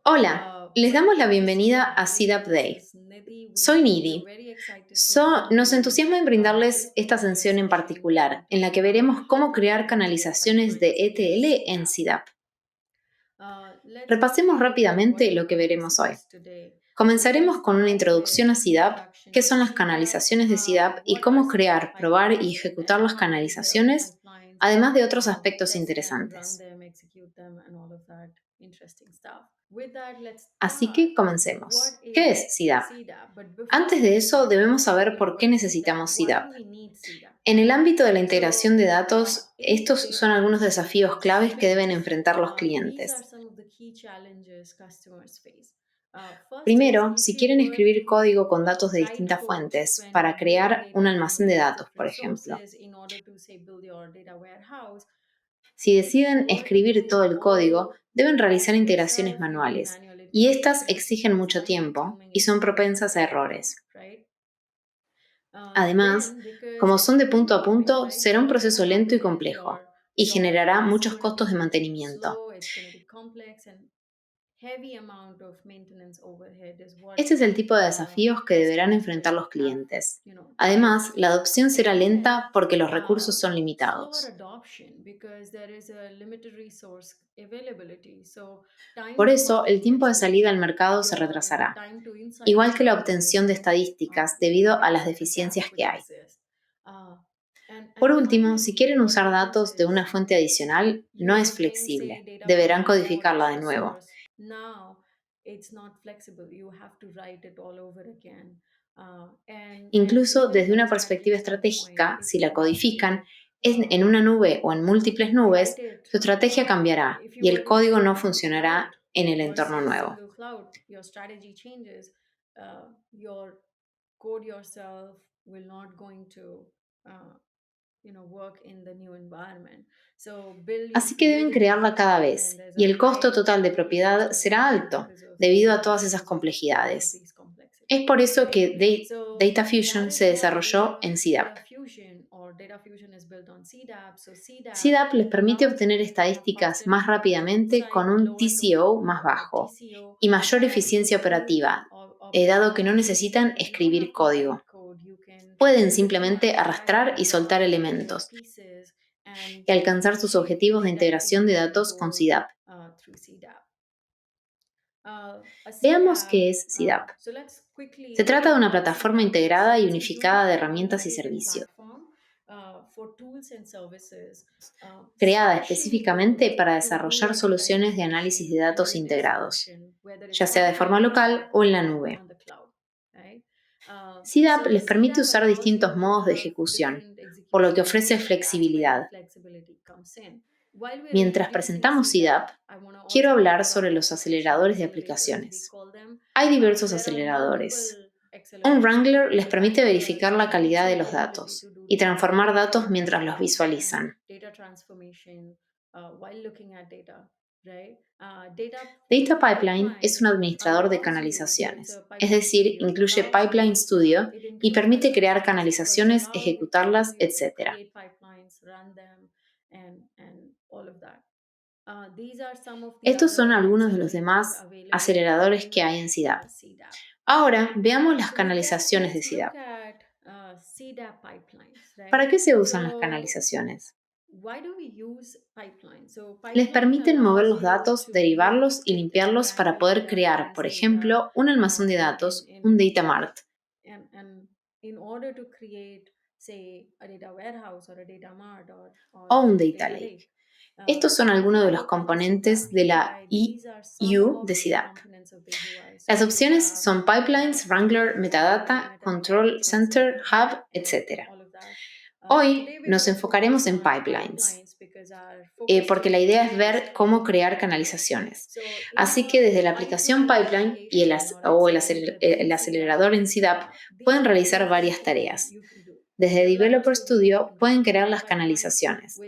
Hola, les damos la bienvenida a CDAP Day. Soy Nidhi. Nos entusiasma en brindarles esta sesión en particular, en la que veremos cómo crear canalizaciones de ETL en CDAP. Repasemos rápidamente lo que veremos hoy. Comenzaremos con una introducción a CDAP, qué son las canalizaciones de CDAP y cómo crear, probar y ejecutar las canalizaciones, además de otros aspectos interesantes. Así que comencemos. ¿Qué es CDAP? Antes de eso, debemos saber por qué necesitamos CDAP. En el ámbito de la integración de datos, estos son algunos desafíos claves que deben enfrentar los clientes. Primero, si quieren escribir código con datos de distintas fuentes para crear un almacén de datos, por ejemplo. Si deciden escribir todo el código, deben realizar integraciones manuales, y estas exigen mucho tiempo y son propensas a errores. Además, como son de punto a punto, será un proceso lento y complejo, y generará muchos costos de mantenimiento. Este es el tipo de desafíos que deberán enfrentar los clientes. Además, la adopción será lenta porque los recursos son limitados. Por eso, el tiempo de salida al mercado se retrasará, igual que la obtención de estadísticas debido a las deficiencias que hay. Por último, si quieren usar datos de una fuente adicional, no es flexible. Deberán codificarla de nuevo. Incluso desde una perspectiva estratégica, si la codifican en una nube o en múltiples nubes, su estrategia cambiará y el código no funcionará en el entorno nuevo. Así que deben crearla cada vez, y el costo total de propiedad será alto debido a todas esas complejidades. Es por eso que Data Fusion se desarrolló en CDAP. CDAP les permite obtener estadísticas más rápidamente con un TCO más bajo y mayor eficiencia operativa, dado que no necesitan escribir código. Pueden simplemente arrastrar y soltar elementos y alcanzar sus objetivos de integración de datos con CDAP. Veamos qué es CDAP. Se trata de una plataforma integrada y unificada de herramientas y servicios, creada específicamente para desarrollar soluciones de análisis de datos integrados, ya sea de forma local o en la nube. CDAP les permite usar distintos modos de ejecución, por lo que ofrece flexibilidad. Mientras presentamos CDAP, quiero hablar sobre los aceleradores de aplicaciones. Hay diversos aceleradores. Un Wrangler les permite verificar la calidad de los datos y transformar datos mientras los visualizan. Data Pipeline es un administrador de canalizaciones, es decir, incluye Pipeline Studio y permite crear canalizaciones, ejecutarlas, etc. Estos son algunos de los demás aceleradores que hay en CDAP. Ahora, veamos las canalizaciones de CDAP. ¿Para qué se usan las canalizaciones? Les permiten mover los datos, derivarlos y limpiarlos para poder crear, por ejemplo, un almacén de datos, un data mart, o un data lake. Estos son algunos de los componentes de la EU de CDAP. Las opciones son Pipelines, Wrangler, Metadata, Control Center, Hub, etc. Hoy nos enfocaremos en pipelines, porque la idea es ver cómo crear canalizaciones. Así que desde la aplicación Pipeline y el acelerador en CDAP pueden realizar varias tareas. Desde Developer Studio pueden crear las canalizaciones.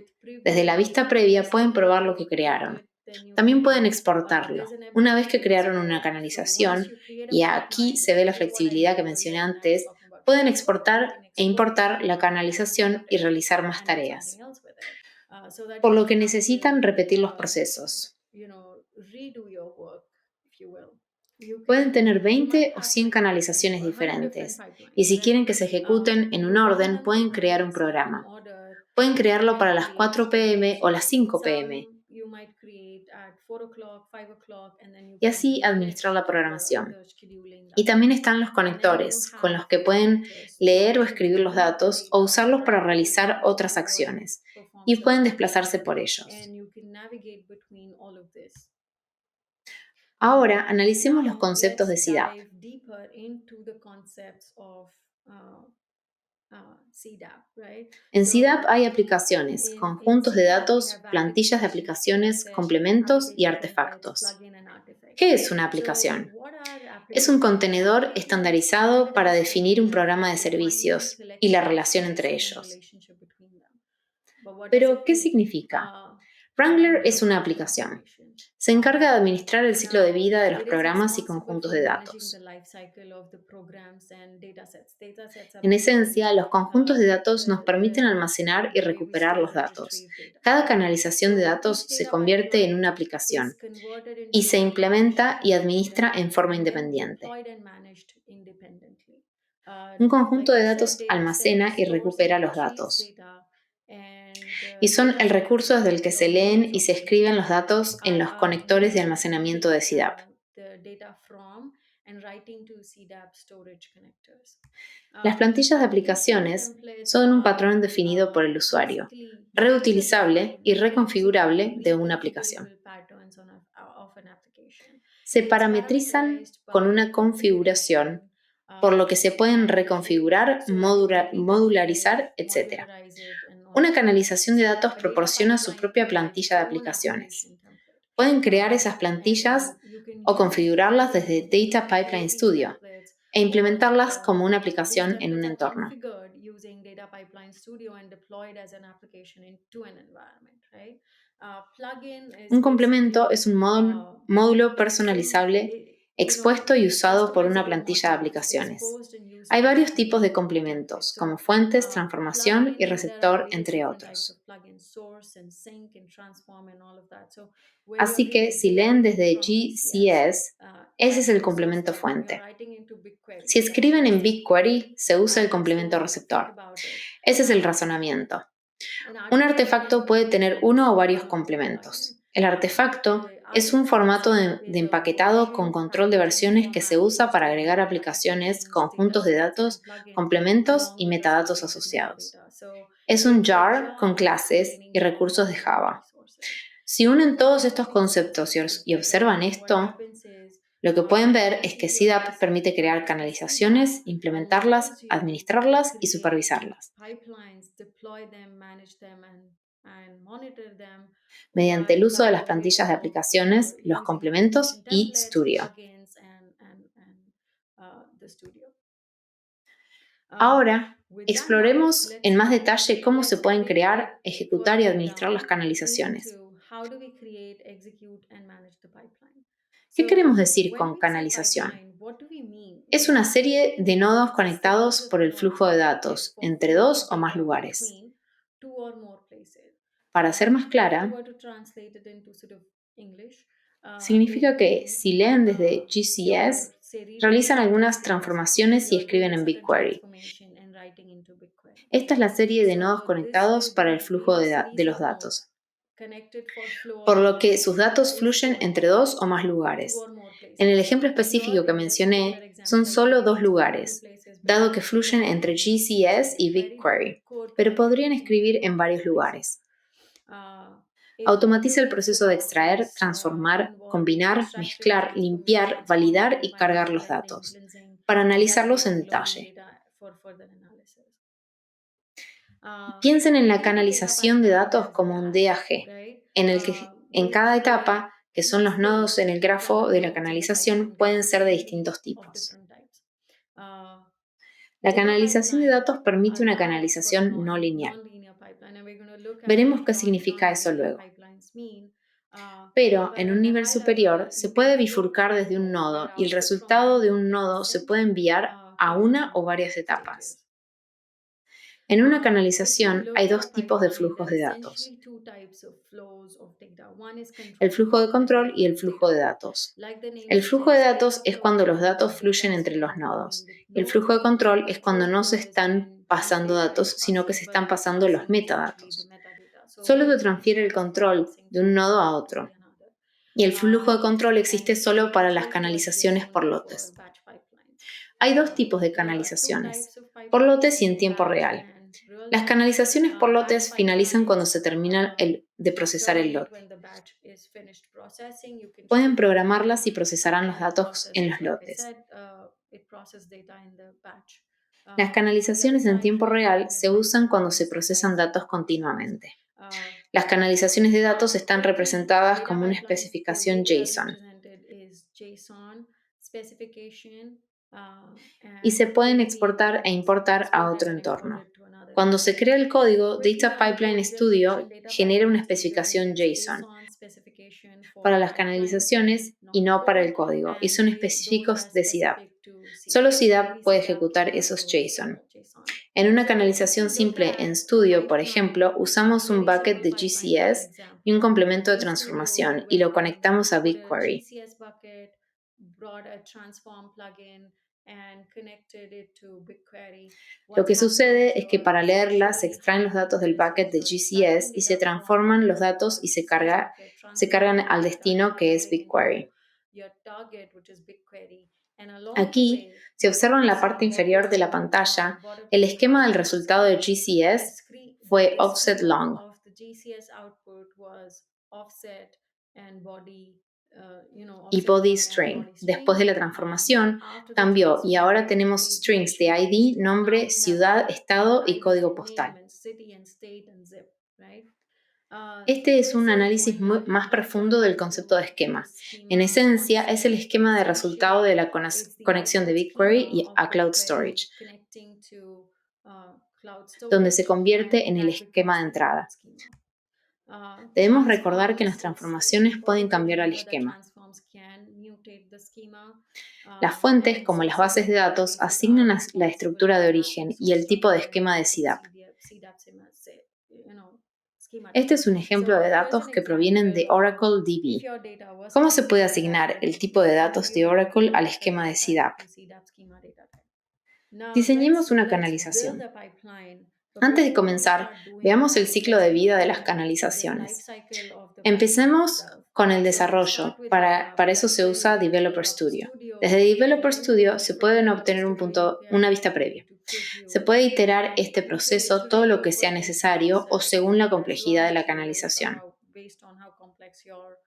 Desde la vista previa pueden probar lo que crearon. También pueden exportarlo. Una vez que crearon una canalización, y aquí se ve la flexibilidad que mencioné antes, pueden exportar e importar la canalización y realizar más tareas, por lo que necesitan repetir los procesos. Pueden tener 20 o 100 canalizaciones diferentes, y si quieren que se ejecuten en un orden, pueden crear un programa. Pueden crearlo para las 4 p.m. o las 5 p.m. y así administrar la programación. Y también están los conectores, con los que pueden leer o escribir los datos o usarlos para realizar otras acciones, y pueden desplazarse por ellos. Ahora analicemos los conceptos de CDAP. Dive deeper into the concepts of CDAP, right? En So CDAP hay aplicaciones, in conjuntos de CDAP, we datos, have plantillas de applications, aplicaciones, assets, complementos y application templates, artefactos. plugin, and artifacts. ¿Qué es una So aplicación? what are Es un applications? contenedor Applications estandarizado para standardized definir un containers programa de for defining servicios y la collection of relación entre services and ellos. relationship between them. But what does Pero, it ¿qué mean? significa? Uh, Wrangler es Wrangler una is an aplicación. application. Se encarga de administrar el ciclo de Now, vida de los it is programas y responsible conjuntos for de managing the datos. life cycle of the programs and datasets. Datasets are En basically esencia, los conjuntos de datos nos permiten almacenar y the way we recuperar los store and datos. retrieve data. Cada canalización de So datos each se data convierte en pipeline una is aplicación converted y into se an implementa y application administra en forma and then independiente. deployed and managed independently. Un conjunto Like de I said, datos dataset almacena y stores and recupera los retrieves datos, data, and y son el datasets recurso desde el que se leen locates y or se escriben los creates datos en los conectores de using almacenamiento de reading CDAP. the data from and writing to CDAP storage connectors. Las plantillas de Application aplicaciones templates son un are patrón definido por el usuario, basically reutilizable y reconfigurable de una aplicación. reconfigurable patterns of an application. Se It's parametrizan parameterized con by una configuración, configuration, por lo que se pueden and reconfigurar, so that you can reconfigure it, modularizar, etc. modularize it, and all Una of that. canalización de datos A data proporciona su pipeline propia provides its plantilla de own aplicaciones. application template. Pueden crear esas And plantillas you can o configurarlas desde you Data can Pipeline create these Studio templates, e or implementarlas como una these aplicación en un templates are entorno. configured using Data Pipeline Studio and deployed as an application into an environment, right? Plugin is Un complemento basically es un módulo personalizable expuesto y usado por una customizable plantilla de modules aplicaciones. exposed and used Hay by varios tipos de using a template. complementos, como So, fuentes, transformación y there are receptor, various entre different types of otros. plugins, source and sync and transform and all of that. So, where you're Así que si leen deploying desde from ECS, GCS, ese es el so complemento when you're fuente. writing into BigQuery, Si that's escriben your en sync. BigQuery, se usa el complemento So think receptor. about it. Ese es el Uh, razonamiento. an Un artifact artefacto puede tener and uno o varios a plugin. complementos. El artefacto The es un artifact formato de is a empaquetado con version control de packaging versiones que se format usa used para to agregar encode aplicaciones, applications, conjuntos de datasets, and datos, plugin complementos y along with metadatos associated asociados. metadata. So Es un it's a jar con jar clases containing y all recursos de document Java. resources. Si unen todos estos conceptos Resources. y observan So what esto, happens is lo que pueden ver es que using your CDAP basic permite crear CDAP canalizaciones, implementarlas, allows you to administrarlas y create supervisarlas pipelines, deploy them, manage them, and monitor them mediante el uso de las by way plantillas de of aplicaciones, los using application complementos y templates, Studio. plugins, and the studio. Ahora, With that knowledge, exploremos en más detalle cómo se let's pueden break it crear, ejecutar y further administrar las down canalizaciones. into how do we create, execute, and manage the pipeline. ¿Qué So queremos decir when con we say canalización? pipeline, what do we mean? Es una serie de nodos It's a series conectados of por el nodes flujo de connected datos for entre flow of dos o más data lugares. between two or more places. Para ser más If I clara, were to translate it into sort of English, it significa que means si leen desde you're, GCS, say, reading realizan into algunas GCS and transformaciones y you're escriben doing en certain BigQuery. transformation and writing into BigQuery. Esta es la serie de nodos So this conectados is para el these flujo various de series los of nodes datos, connected for flow por of lo que data sus datos is fluyen going entre from dos o más two lugares. or more En el places. ejemplo Here específico que in this particular mencioné, son example, I solo gave dos it's only two lugares, places, but dado que fluyen normally entre in GCS and GCS y BigQuery, you BigQuery, could pero connect podrían between escribir en multiple varios places. lugares. It Automatiza el automates the proceso de extraer, process transformar, involving combinar, extraction, mezclar, limpiar, transformation, sorting, validar y refining, cargar los blending, datos, cleansing, para analizarlos en validating, loading detalle. data for further analysis. Piensen en la Think of data canalización de pipeline datos as como un batch, DAG, right? en el que en cada Which etapa, que son each los nodos en stage el is grafo de la analyzed in the canalización, pipeline pueden graph ser de can be distintos of tipos. different types. Uh, La Data canalización de pipeline datos permite una allows for a canalización no lineal. non-linear pipeline, and we're going to look at Veremos what qué significa eso non-linear luego. pipelines mean. Pero But en at un the nivel high level, superior se you can puede flow bifurcar through desde un nodo where y el output from resultado one de node un can be nodo se sent puede enviar a to una one o more varias etapas. stages. En una If we canalización hay look dos at tipos de pipeline, flujos there are de datos: essentially two types of flows of data. One is el control flujo de flow and the control y other el is flujo data de flow. datos. Like the name El flujo de suggests, datos data es flow cuando los is datos when data fluyen is entre los flowing nodos. between the El flujo de nodes. control es cuando Control no flow se is están when that pasando data is datos, sino que se passing, but están it's pasando los passing actually the metadatos. metadata. So Solo se both these transfiere el ones are control passing de un through nodo one a to the otro. another. Y el flujo de control existe And solo para las control flow exists canalizaciones por only for lotes. batch pipelines. Hay dos tipos de There are two canalizaciones: types of por pipelines, lotes y en tiempo batch real. and real Las time. canalizaciones por Batch lotes finalizan cuando pipelines se termina de procesar el terminate lote. when the batch is finished processing. You can Pueden ship the programarlas data y procesarán los and datos process en it. los Like I lotes. said, it processes data in the batch. Las Real canalizaciones en time tiempo real pipeline is se like usan cuando se this, procesan as datos it says. continuamente. Uh, Las canalizaciones de datos están Quickly, representadas data como una pipelines, the way especificación they are JSON represented is JSON specification, y se and pueden quickly exportar e means importar this a will otro get entorno. imported to another Cuando se crea environment. el código, Quickly Data Pipeline output, just Studio mentioned, data genera una pipeline studio especificación generates JSON JSON specification para for las pipelines canalizaciones and y not no para code, el código, y and son those are específicos de CDAP. specific to Solo CDAP. CDAP Only puede CDAP ejecutar can esos use JSON. JSON. En una So if we canalización look simple en at a Studio, por pipeline, ejemplo, usamos un very bucket simple de pipeline for an GCS y un example. complemento de In Studio, we transformación y lo went and conectamos a put a BigQuery. GCS bucket, brought a transform plugin, and connected it to BigQuery. Lo What's que happening is sucede es que you're para leerla se essentially extraen los datos del bucket de you're extracting GCS y se data from transforman los datos y the GCS bucket, se cargan transforming the al data, destino and que putting es it into BigQuery. your target, which is BigQuery. And along the Aquí, way, si you observan can la see parte what inferior de was la the pantalla, bottom el two esquema del columns of resultado de screen. The GCS screen, fue the offset schema long of the GCS output was offset and body, y offset body long and string. body Después string. de la transformación, After the cambió y ahora transform, tenemos we strings de initialized. ID, Now nombre, we have a ciudad, estado y ID código and name postal. and city and state and zip, right? Este es un This is análisis going a más little profundo deeper del concepto de into the esquema. En schema esencia, es el concept. esquema de resultado de Essentially, la it's the conexión de output BigQuery schema y of a Cloud BigQuery Storage, connecting to cloud donde se storage, convierte and en el that esquema becomes de the output entrada. schema. Debemos recordar que las Transforms, it's transformaciones pueden important to cambiar al remember that esquema. transforms can mutate the schema. Las fuentes, And como las bases specific de datos, databases are asignan la responsible estructura for de mapping origen y el source tipo de document esquema de to CDAP. CDAP schema Este type. es un ejemplo de So here's datos an que provienen example de of Oracle if DB. your data was ¿Cómo se puede transformed as asignar el DB, tipo de how do datos you de Oracle al map the esquema de data type CDAP? to CDAP schema data type? Now Diseñemos una let's build canalización. a pipeline. But Antes de before we comenzar, start doing veamos el that, ciclo let's de vida look de las at the life canalizaciones. cycle of the pipeline Empecemos itself. con el So we'll start desarrollo. with Para eso se build usa in Developer Developer Studio. Studio. Desde Developer And in Studio se pueden obtener we are una going vista to go previa. to Se preview. puede iterar And este you can proceso todo literally lo que sea overtake the necesario o process según la as long complejidad de as la you like, canalización. based on how complex your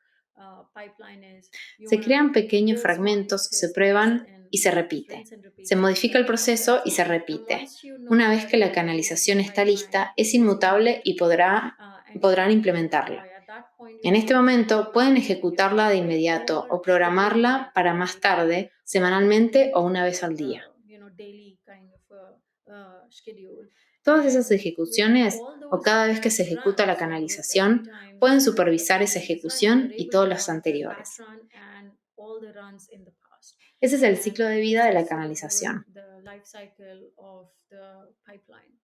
pipeline is. You Se want to crean pequeños build small fragmentos, se pieces, test, prueban and y se rinse, repite. rinse and repeat Se the modifica el entire proceso process. y se And repite. once you know Una vez that que la your canalización está pipeline lista, es is ready inmutable to y go, and you podrán can implementarla. deploy, at that point you En este can momento pueden choose your ejecutarla de inmediato or o scheduling programarla it para for más maybe tarde, a semanalmente o week una vez or al día. daily kind of schedule. Todas esas And with ejecuciones all o those cada vez que se batch ejecuta la runs, or with every canalización, time pueden the supervisar esa pipeline is running, ejecución you're y able todos to los monitor batch anteriores. run and all the runs in the past. Ese es el And ciclo de vida this de la is sort of canalización. the life cycle of the pipeline.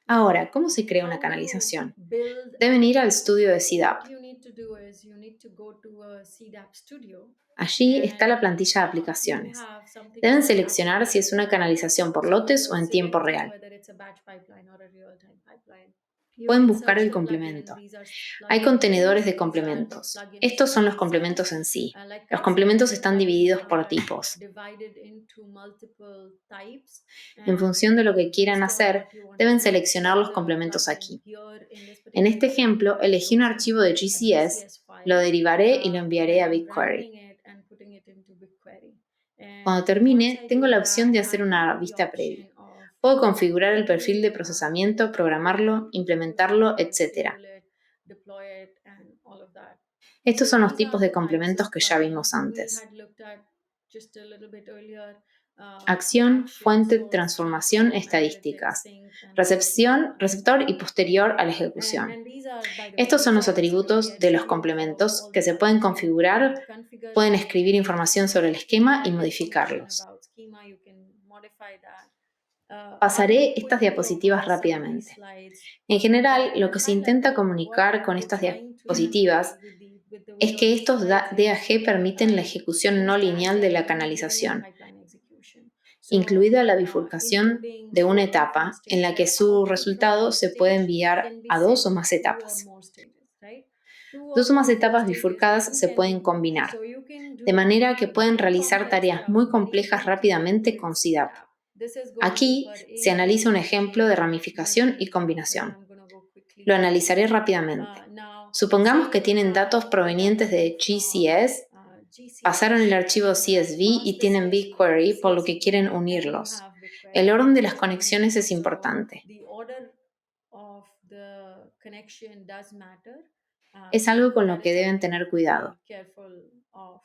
Ahora, ¿cómo se crea una How to canalización? build a Deben ir al pipeline? estudio de What CDAP. you need to do is you need to go to a CDAP studio, Allí está and la plantilla de you aplicaciones. have something Deben called seleccionar si es application. una canalización por So lotes o you're en tiempo selecting real. whether it's a batch pipeline or a real-time pipeline. You Pueden can buscar search el the plugin. complemento. These are Hay plugin contenedores names. de These are the complementos. plugins Estos son los themselves. complementos en sí. Like Los I said, complementos the están plugins divididos por are tipos. divided into multiple types, En and función de lo que quieran based on hacer, what you want to deben do, you seleccionar set los the complementos plugin. aquí. Here in this En particular este example, ejemplo, I'm elegí un sourcing archivo de a GCS, GCS lo file, derivaré y lo and enviaré then a I'm BigQuery. wrapping it and putting it into BigQuery. Cuando And once termine, I tengo do la opción that, de I hacer una have the vista previa. option of Puedo configurar el perfil de quickly procesamiento, configure programarlo, implementarlo, it, etc. schedule it, deploy it, and all of that. Estos So son los these tipos are de the types of complementos que ya plugin vimos we antes. had looked at just a little bit earlier. Acción, Action, fuente, source, transformación, transform, analytics, estadísticas. sync, and repeat. Recepción, receptor y posterior a la ejecución. And these are, by the way, Estos son these los are sort of the atributos de los attribute of complementos all que the se pueden plugins. You configurar, configure pueden them, escribir información sobre el esquema y add information modificarlos. about schema, you can modify that. Pasaré estas Quickly diapositivas over some of these rápidamente. slides En general, lo que se highlight intenta what comunicar con we're estas trying to do diapositivas with the es video que and estos slides is DAG permiten la ejecución no use the lineal de la agile in canalización, pipeline execution. So, incluida la bifurcación including de una different etapa en states la que where su output from resultado one se puede stage enviar can be a dos sent o to más two or etapas. more stages, right? Two Dos or o más more etapas stages bifurcadas meaning se can pueden be more. combinar, So you can de do manera que pueden very realizar complex tareas stuff muy very complejas quickly rápidamente with con CDAP. CDAP. This is going to Aquí per se analiza un ejemplo de integration ramificación y unity, and combinación. I'm going to go quickly Lo through analizaré this. rápidamente. Now, Supongamos say que you tienen datos have the provenientes data de from GCS, pasaron el GCS, archivo you have CSV passed y the tienen BigQuery, por lo que quieren and you unirlos. have El BigQuery orden de las joining. conexiones es So importante. the order of the connection does matter. Es So algo con lo that que is deben something tener to cuidado. be careful of.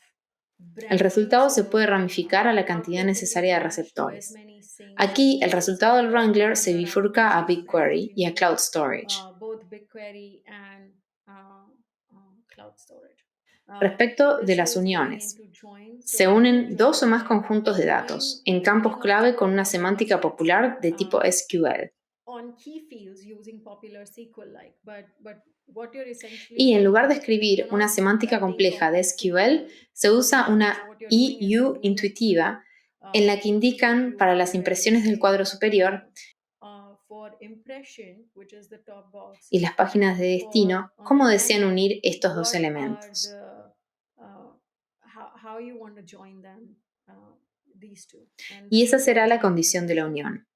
El Branching, resultado se puede so ramificar a la cantidad Outlook can be necesaria de branched to as receptores. many syncs Aquí, el as resultado del the Wrangler se Wrangler bifurca a application is branched BigQuery y a into Cloud Storage. both BigQuery and Cloud Storage. Respecto de This las is going uniones, into join. se So to unen dos o más join, conjuntos de datos en campos depending on clave con una how the semántica person is popular de tipo SQL. on key fields using popular SQL-like, but what you're essentially Y en doing lugar de is escribir you're una not semántica compleja de decopying SQL, SQL se usa una commands. What you're doing is you're EU doing a intuitiva en la que indican para las impresiones del cuadro superior for impression, which is the top box, y las páginas de for destino on the cómo top desean line, unir estos dos what are elementos. the how you want to join them, these two, and Y this esa is será what la the condición de la implementation.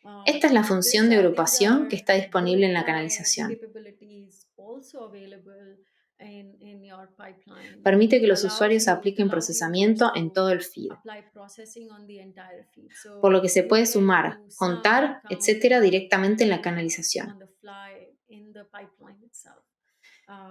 unión. Esta es la función de These agrupación que are está disponible en la reply canalización. capabilities also available in your pipeline. Permite que los Allows usuarios you, it apliquen allows users procesamiento en to todo el feed, apply processing on the entire feed. por So lo que se you puede can sumar, do sum, contar, count, etcétera, directamente en la canalización. on the fly in the pipeline itself.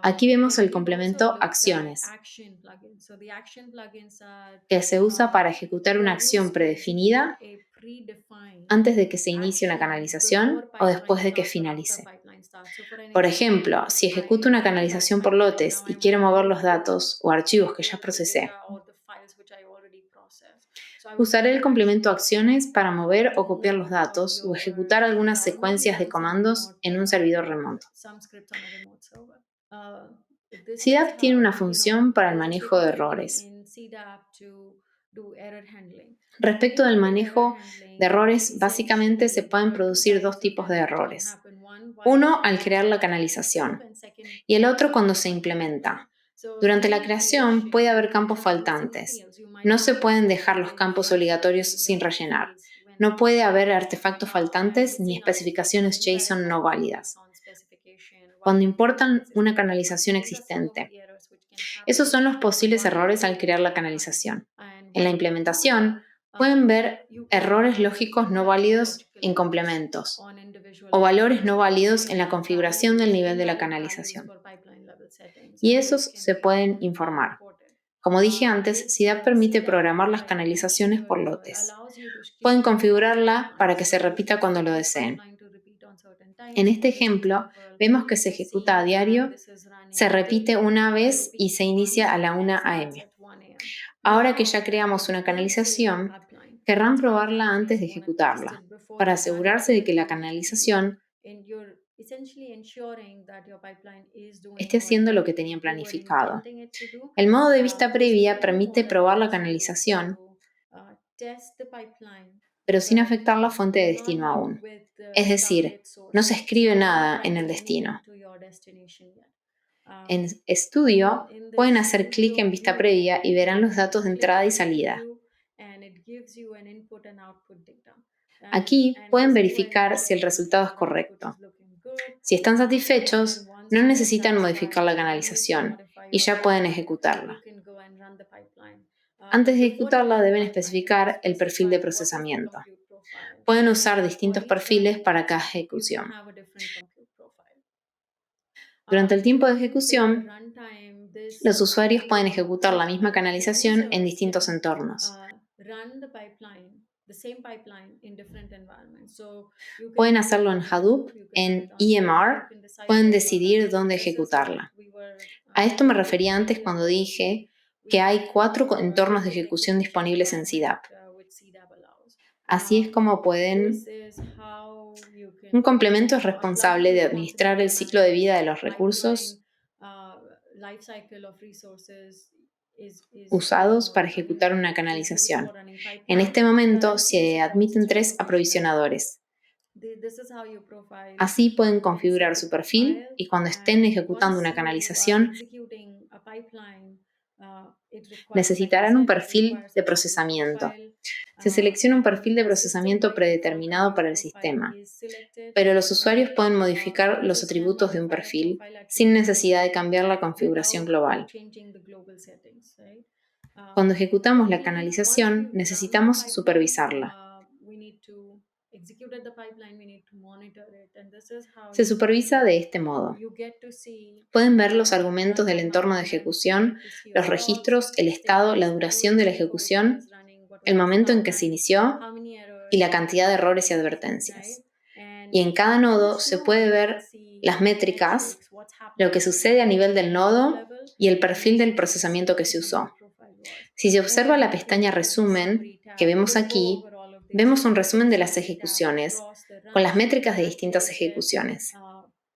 Aquí vemos el We've also complemento looked at acciones, action plugins. So the action plugins are que se usa para ejecutar una they're acción used to execute predefinida a predefined antes de que se inicie una action before canalización o pipeline después de que starts or after finalice. pipeline starts. So for an Por ejemplo, example, si ejecuto I una have my canalización por pipeline. lotes Now I y want quiero to mover los move datos o archivos que ya the procesé, data or the files which I already processed. So I would usaré use el an action complemento acciones para mover to o copiar move los datos o your ejecutar algunas data, or maybe secuencias de run some comandos en un servidor remoto. some scripts on a remote server. This is CDAP tiene how, una función para el there's a manejo de capability errores. in CDAP to do error handling. Respecto del In the error manejo de handling, errores, básicamente se essentially there pueden are two producir dos types of tipos de errors which can errores. happen. One while Uno al crear la pipeline is active, canalización and second y el otro after cuando the se pipeline is done. implementa. So Durante la during creación puede creation, haber you can campos have missing faltantes. fields. You might No se have pueden dejar los missing campos fields obligatorios in sin the rellenar. fields No when puede haber artefactos and faltantes ni missing artifacts are especificaciones JSON no invalidating válidas JSON specification while cuando implementing importan una existing pipeline. canalización These are some of existente. the errors which can Esos happen son los posibles while errores al crear creating a la pipeline. canalización. And En la while implementing, implementación pueden ver you can errores have lógicos no válidos topological en errors complementos on individual o valores pipelines. no Let's válidos say en la configuración del nivel de la invalid values canalización. for pipeline level settings, Y and those esos can se be pueden informar. reported. Como dije antes, This CDAP permite CDAP, programar las like I mentioned canalizaciones por earlier, lotes. allows you to Pueden schema your configurarla para pipeline. que se So you repita can cuando set lo your deseen. pipeline to repeat on certain En times. este In this ejemplo, example, vemos que se you're ejecuta a seeing that diario, this is se running repite una it vez y repeats se inicia once a la and 1 starts a.m. at 1 a.m. Ahora que Now, ya creamos una let's say your canalización, pipeline. querrán Let's probarla pretend antes you de want to test ejecutarla, it before para you're done asegurarse de que la and canalización you're essentially ensuring that your pipeline is doing esté what haciendo lo que tenían you were planificado. intending it to do. El modo de vista This previa preview permite mode probar la allows you canalización, to test the pipeline, pero sin but afectar la fuente de destino not aún. with Es the decir, target source no se code. So escribe you're not nada en el writing anything destino. to your destination yet. En In, Studio in pueden this hacer clic preview en vista view, previa y verán los you datos de click entrada y on salida. preview and it gives you an input and output data. Aquí And pueden this is where you verificar si el check the resultado es input output correcto. is looking good. Si están And then satisfechos, once no you are necesitan modificar satisfied, la you need to canalización modify y your ya pueden pipeline. You ejecutarla. can go and run the pipeline. Antes But de before you ejecutarla run the deben pipeline, you need to especificar el perfil de specify what is the procesamiento. compute profile. Pueden usar For distintos queries perfiles running, para cada you can ejecución. have a different compute profile. Durante el tiempo de During the ejecución, runtime, this los usuarios pueden ejecutar la misma pipeline canalización en users distintos can entornos. run the same pipeline in different environments. So you can Pueden run it hacerlo en on Hadoop, Hadoop, you can run it en on Spark, you EMR, can decide pueden where you're decidir running. dónde This is what ejecutarla. we were A esto me doing refería at antes high cuando level. dije que We hay 4 were entornos de detecting ejecución which disponibles en environment CDAP. which CDAP allows. Así es como pueden. This is how you Un can, complemento es responsable plugin de is administrar confident el to ciclo de manage vida de los pipeline recursos uh, life cycle of resources is usados para ejecutar una is used for canalización. running En pipelines. este momento Currently, se supports admiten 3 distribution diagram. aprovisionadores. This is how you profile Así pueden configurar density su perfil profile. y cuando estén And ejecutando once una you are canalización executing a pipeline, it requires, like I necesitarán un said, it perfil requires de a certain procesamiento. profile. Se selecciona un perfil de The system procesamiento by default predeterminado para compute el profile sistema, is selected, pero los usuarios right? pueden modificar The los system atributos de un modifier perfil profile sin attributes necesidad de cambiar la configuración without global. changing the global settings, right? Cuando ejecutamos la Once canalización, we've run the necesitamos pipeline, supervisarla. we need to execute the pipeline, we need to monitor it, and this is how Se supervisa de este modo. you get to see Pueden ver los argumentos run del the entorno de pipeline. You ejecución, get to see los logs, registros, el estado, la status, duración de la duration, code that is ejecución, running, what el was the momento en start que se time, inició how many y errors, la cantidad de errores y right? advertencias. And Y en cada for nodo each se node, puede you can ver see las métricas, metrics, what's lo happening que at sucede a nivel del node nodo level, y el and you perfil del can see procesamiento que what se the usó. node profile was. Si se observa la And if you pestaña look at the Resumen summary que tab, vemos we'll go aquí, over all of this. vemos un You resumen can de see las the tab ejecuciones across the con las runs métricas de that distintas shows that ejecuciones.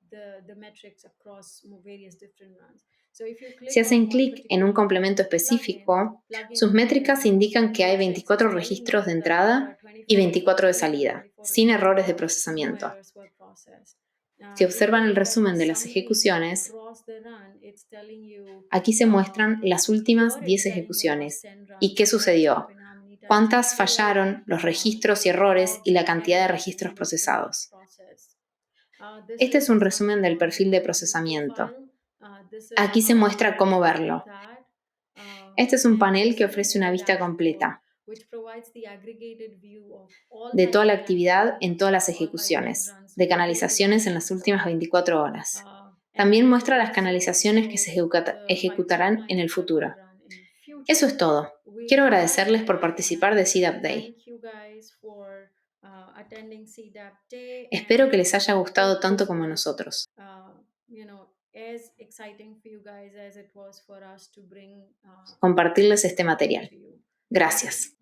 the metrics across various different runs. So if you Si click on hacen one clic en un particular complemento plugin, específico, sus plugin métricas indican que hay metrics, it's 24 telling registros you de that there are entrada y 24 24 de registers and salida, 24 sin errores de no procesamiento. errors were processed. Si If you observan el look at the resumen de las summary ejecuciones, across the run, it's telling you aquí se muestran las here últimas it's 10 telling you last ejecuciones 10 y runs qué and what's sucedió, happened, how many times it cuántas failed, fallaron, los registros y errores how y la many cantidad de times registros it needed to be procesados. processed. This Este is es un the resumen summary del of the perfil de pipeline procesamiento. profile. This is Aquí se how muestra cómo you do verlo. that. Este es un And panel this que is ofrece una the vista dashboard, completa which provides the aggregated view of all de toda la pipeline actividad en activity, todas las all pipeline ejecuciones, runs de within the canalizaciones en las últimas organization. 24 horas. And También it muestra las also canalizaciones que se shows the ejecutarán en el pipelines that will futuro. run in Eso future. es todo. With Quiero that, agradecerles por participar de CDAP Day. thank you guys for attending CDAP Day, Espero que and les haya gustado hope tanto this como a was, nosotros. as exciting for you guys as it was for us to bring Compartirles este CDAP Day material. to you. Thank you. Gracias.